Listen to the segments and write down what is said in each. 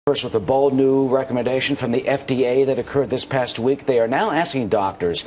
First, with a bold new recommendation from the FDA that occurred this past week, they are now asking doctors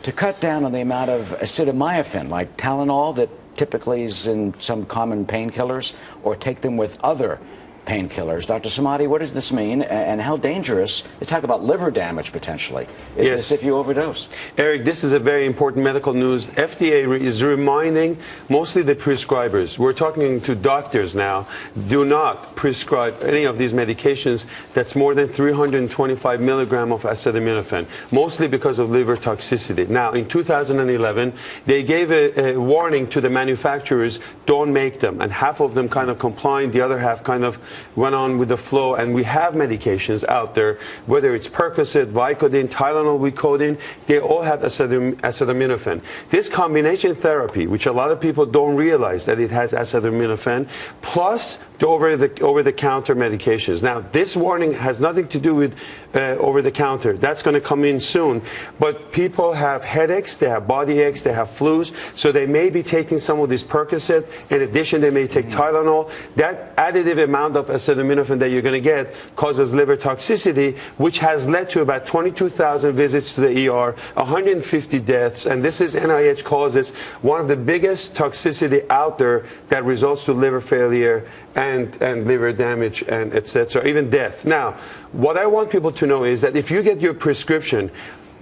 to cut down on the amount of acetaminophen, like Tylenol, that typically is in some common painkillers, or take them with other painkillers. Dr. Samadi, what does this mean, and how dangerous? They talk about liver damage potentially. Is this if you overdose? Eric, this is a very important medical news. FDA is reminding mostly the prescribers. We're talking to doctors now. Do not prescribe any of these medications that's more than 325 milligrams of acetaminophen, mostly because of liver toxicity. Now, in 2011, they gave a warning to the manufacturers, don't make them. And half of them kind of complied, the other half kind of went on with the flow. And we have medications out there, whether it's Percocet, Vicodin, Tylenol with codeine, they all have acetaminophen. This combination therapy, which a lot of people don't realize that it has acetaminophen, plus the over-the-counter medications. Now, this warning has nothing to do with over-the-counter. That's going to come in soon. But people have headaches, they have body aches, they have flus, so they may be taking some of this Percocet. In addition, they may take Tylenol. That additive amount of acetaminophen that you're going to get causes liver toxicity, which has led to about 22,000 visits to the ER, 150 deaths, and this is NIH causes one of the biggest toxicity out there that results to liver failure and liver damage and etc., even death. Now, what I want people to know is that if you get your prescription,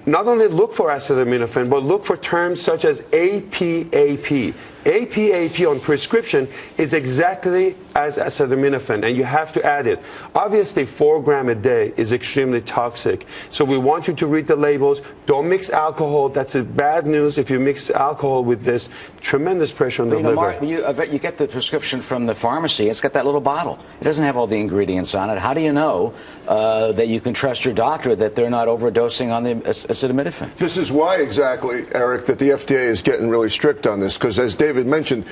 not only look for acetaminophen, but look for terms such as APAP. APAP on prescription is exactly as acetaminophen, and you have to add it. Obviously, 4 grams a day is extremely toxic. So we want you to read the labels. Don't mix alcohol. That's a bad news if you mix alcohol with this. Tremendous pressure on the liver. Mark, you get the prescription from the pharmacy. It's got that little bottle. It doesn't have all the ingredients on it. How do you know that you can trust your doctor that they're not overdosing on the acetaminophen? This is why exactly, Eric, that the FDA is getting really strict on this, because as David mentioned,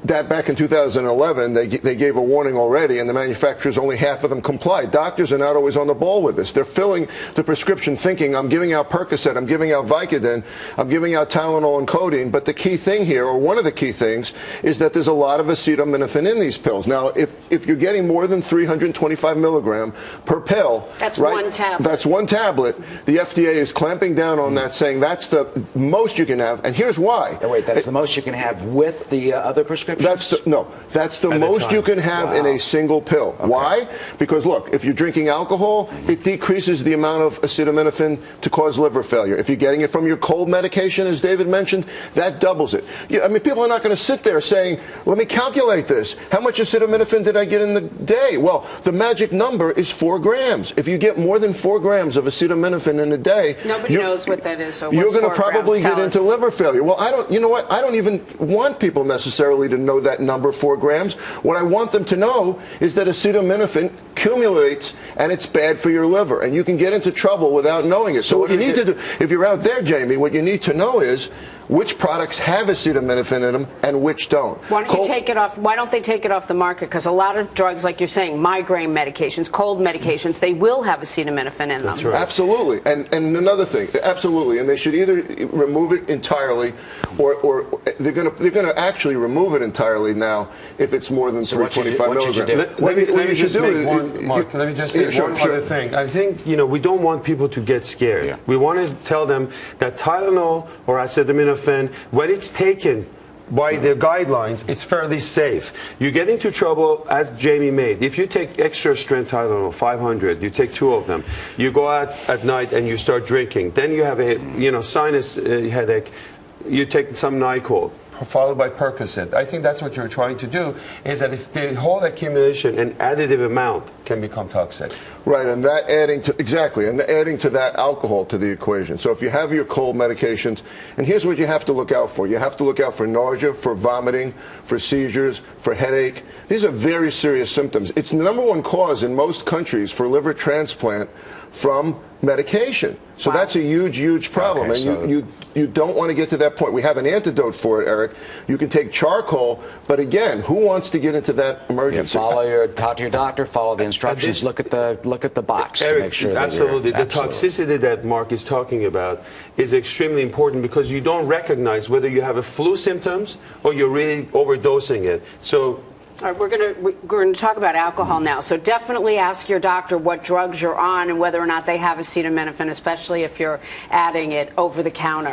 that back in 2011, they gave a warning already, and the manufacturers, only half of them complied. Doctors are not always on the ball with this. They're filling the prescription thinking, I'm giving out Percocet, I'm giving out Vicodin, I'm giving out Tylenol and codeine, but the key thing here, or one of the key things, is that there's a lot of acetaminophen in these pills. Now, if you're getting more than 325 milligram per pill, that's right, one tablet. That's one tablet. The FDA is clamping down on that, saying that's the most you can have, and here's why. Oh, wait, that's the most you can have with the other prescriptions? That's the most you can have in a single pill. Okay. Why? Because look, if you're drinking alcohol, it decreases the amount of acetaminophen to cause liver failure. If you're getting it from your cold medication, as David mentioned, that doubles it. I mean, people are not going to sit there saying, let me calculate this. How much acetaminophen did I get in the day? Well, the magic number is 4 grams. If you get more than 4 grams of acetaminophen in a day, nobody knows what that is. Or you're going to probably get into liver failure. Well, you know what? I don't even want people necessarily to know that number, 4 grams. What I want them to know is that acetaminophen accumulates and it's bad for your liver, and you can get into trouble without knowing it. So what you need to do, if you're out there, Jamie, what you need to know is which products have acetaminophen in them and which don't. Why don't you take it off? Why don't they take it off the market? Because a lot of drugs, like you're saying, migraine medications, cold medications, they will have acetaminophen in them. That's right. Absolutely. And another thing, absolutely. And they should either remove it entirely, or they're going to actually remove it entirely now if it's more than 325 milligrams. Let me just make one, Mark. Let me just say one other thing. I think we don't want people to get scared. Yeah. We want to tell them that Tylenol or acetaminophen, when it's taken by the guidelines, it's fairly safe. You get into trouble, as Jamie made. If you take extra strength Tylenol, 500, you take 2 of them, you go out at night and you start drinking, then you have a sinus headache, you take some NyQuil, followed by Percocet. I think that's what you're trying to do, is that if the whole accumulation and additive amount can become toxic. Right, and that adding to that alcohol to the equation. So if you have your cold medications, and here's what you have to look out for. You have to look out for nausea, for vomiting, for seizures, for headache. These are very serious symptoms. It's the #1 cause in most countries for liver transplant from medication. So that's a huge, huge problem. Okay, and you don't want to get to that point. We have an antidote for it, Eric. You can take charcoal, but again, who wants to get into that emergency? Talk to your doctor, follow the instructions, look at the box, Eric, to make sure absolutely. The toxicity that Mark is talking about is extremely important, because you don't recognize whether you have a flu symptoms or you're really overdosing it. So All right, we're going to talk about alcohol now. So definitely ask your doctor what drugs you're on and whether or not they have acetaminophen, especially if you're adding it over the counter.